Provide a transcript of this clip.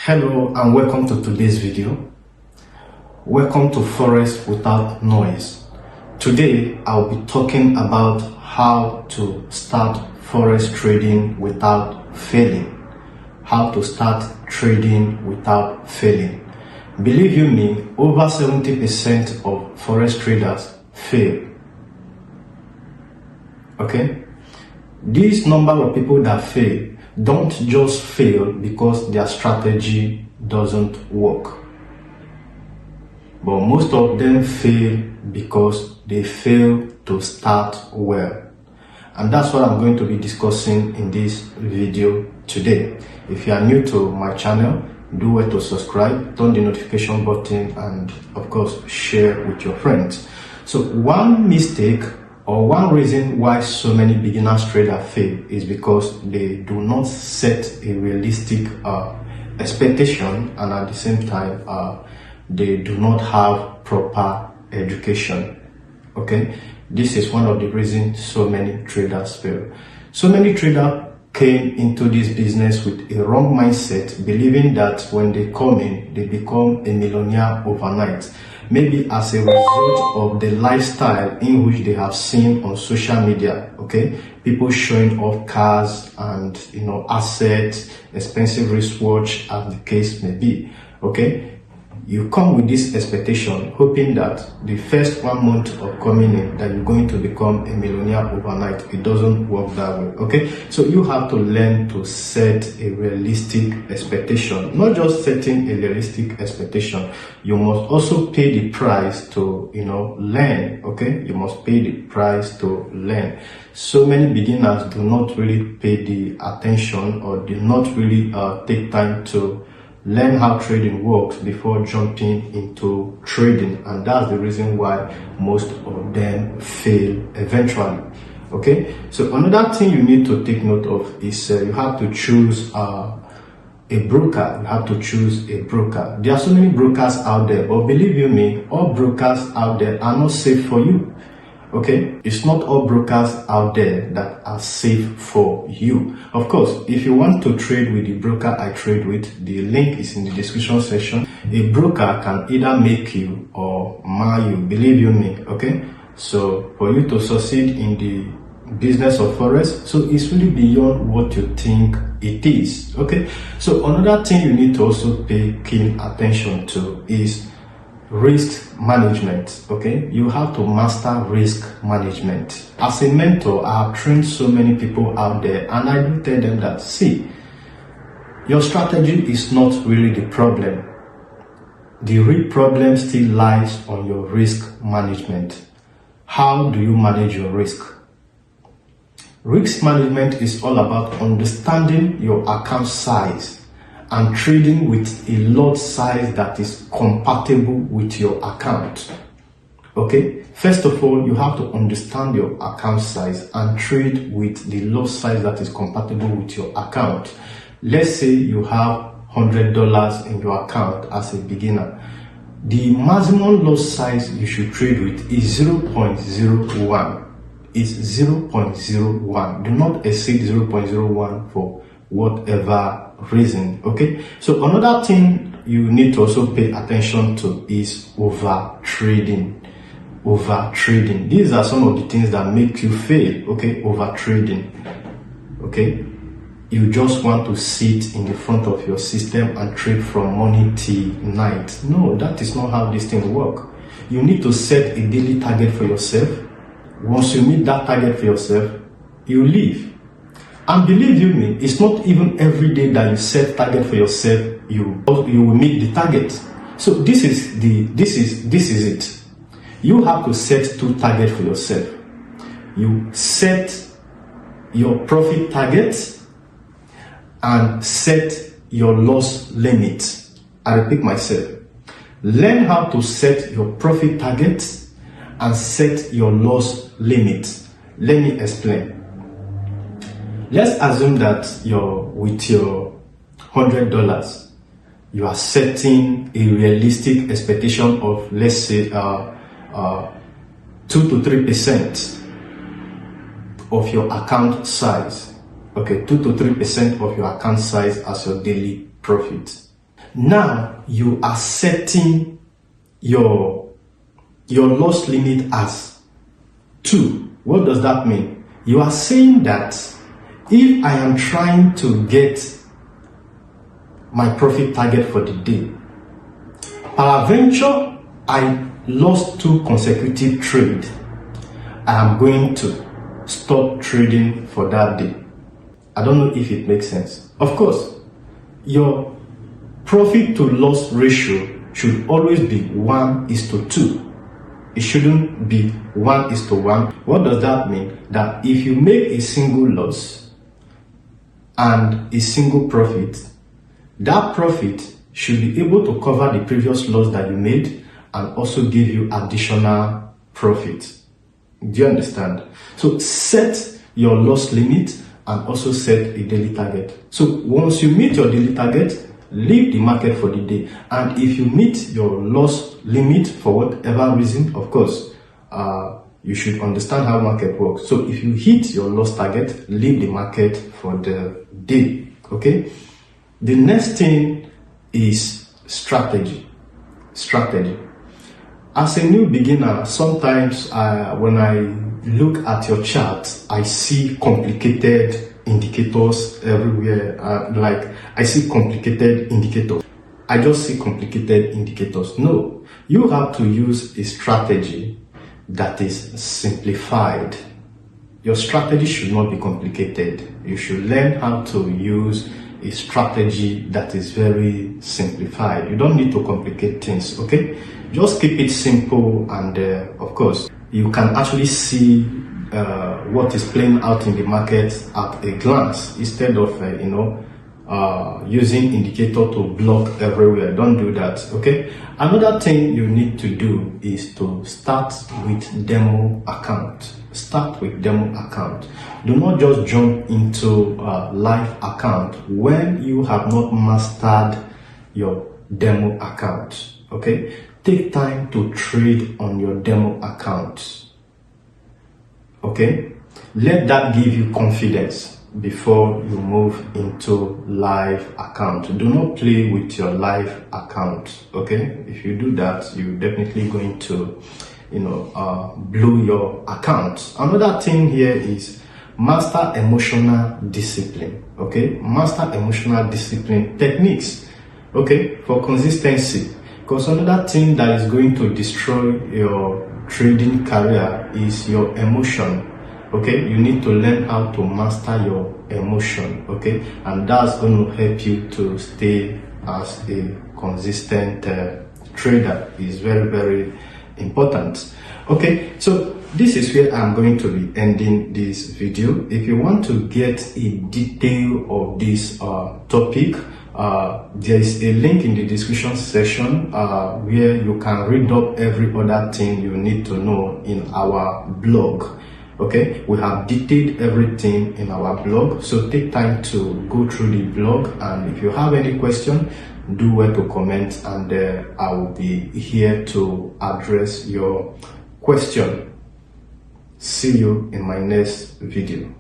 Hello and welcome to today's video. Welcome to Forex without noise. Today I'll be talking about how to start Forex trading without failing. How to start trading without failing. Believe you me, over 70% of Forex traders fail. Okay? This number of people that fail don't just fail because their strategy doesn't work, but most of them fail because they fail to start well. And that's what I'm going to be discussing in this video today. If you are new to my channel, do well to subscribe, turn the notification button, and of course share with your friends. So one mistake or one reason why so many beginners traders fail is because they do not set a realistic expectation, and at the same time they do not have proper education. Okay, this is one of the reasons so many traders fail. So many traders came into this business with a wrong mindset, believing that when they come in, they become a millionaire overnight. Maybe as a result of the lifestyle in which they have seen on social media. Okay, people showing off cars and assets, expensive wristwatch, as the case may be. Okay, you come with this expectation, hoping that the first 1 month of coming in that you're going to become a millionaire overnight. It doesn't work that way. Okay, so you have to learn to set a realistic expectation. Not just setting a realistic expectation, you must also pay the price to learn. Okay, you must pay the price to learn. So many beginners do not really pay the attention, or do not really take time to learn how trading works before jumping into trading, and that's the reason why most of them fail eventually. Okay, so another thing you need to take note of is you have to choose a broker. You have to choose a broker. There are so many brokers out there, but believe you me, all brokers out there are not safe for you. Okay, it's not all brokers out there that are safe for you. Of course, if you want to trade with the broker I trade with, the link is in the description section. A broker can either make you or mar you, believe you me. Okay, so for you to succeed in the business of Forex, so it's really beyond what you think it is. Okay, so another thing you need to also pay keen attention to is risk management. Okay, you have to master risk management. As a mentor, I have trained so many people out there, and I do tell them that, see, your strategy is not really the problem. The real problem still lies on your risk management. How do you manage your risk? Risk management is all about understanding your account size and trading with a lot size that is compatible with your account. Okay, first of all, you have to understand your account size and trade with the lot size that is compatible with your account. Let's say you have $100 in your account as a beginner. The maximum lot size you should trade with is 0.01. It's 0.01. Do not exceed 0.01 for whatever reason. Okay, so another thing you need to also pay attention to is over trading. These are some of the things that make you fail. Okay, over trading. Okay, you just want to sit in the front of your system and trade from morning till night. No, that is not how this thing works. You need to set a daily target for yourself. Once you meet that target for yourself, you leave. And believe you me, it's not even every day that you set target for yourself, you will meet the target. So this is it. You have to set two targets for yourself. You set your profit target and set your loss limit. I repeat myself. Learn how to set your profit target and set your loss limit. Let me explain. Let's assume that with your $100, you are setting a realistic expectation of, let's say, 2 to 3% of your account size. Okay, 2 to 3% of your account size as your daily profit. Now you are setting your loss limit as 2. What does that mean? You are saying that if I am trying to get my profit target for the day, peradventure I lost 2 consecutive trades, I am going to stop trading for that day. I don't know if it makes sense. Of course, your profit to loss ratio should always be 1:2. It shouldn't be 1:1. What does that mean? That if you make a single loss and a single profit, that profit should be able to cover the previous loss that you made and also give you additional profit. Do you understand? So set your loss limit and also set a daily target. So once you meet your daily target, leave the market for the day. And if you meet your loss limit for whatever reason, of course, you should understand how market works. So if you hit your loss target, leave the market for the day. Okay? The next thing is strategy. As a new beginner, sometimes when I look at your chart, I see complicated indicators everywhere. Like I see complicated indicators. I just see complicated indicators. No, you have to use a strategy that is simplified. Your strategy should not be complicated. You should learn how to use a strategy that is very simplified. You don't need to complicate things, okay? Just keep it simple, and of course, you can actually see what is playing out in the market at a glance instead of using indicator to block everywhere. Don't do that, okay? Another thing you need to do is to start with demo account. Start with demo account. Do not just jump into live account when you have not mastered your demo account, okay? Take time to trade on your demo account, okay? Let that give you confidence before you move into live account. Do not play with your live account, okay? If you do that, you're definitely going to blow your account. Another thing here is master emotional discipline, okay? Master emotional discipline techniques, okay, for consistency. Because another thing that is going to destroy your trading career is your emotion, okay? You need to learn how to master your emotion, okay? And that's going to help you to stay as a consistent trader. Is very, very important. Okay, so this is where I'm going to be ending this video. If you want to get a detail of this topic, there is a link in the description section where you can read up every other thing you need to know in our blog. Okay, we have detailed everything in our blog, so take time to go through the blog, and if you have any question, do well to comment, and I will be here to address your question. See you in my next video.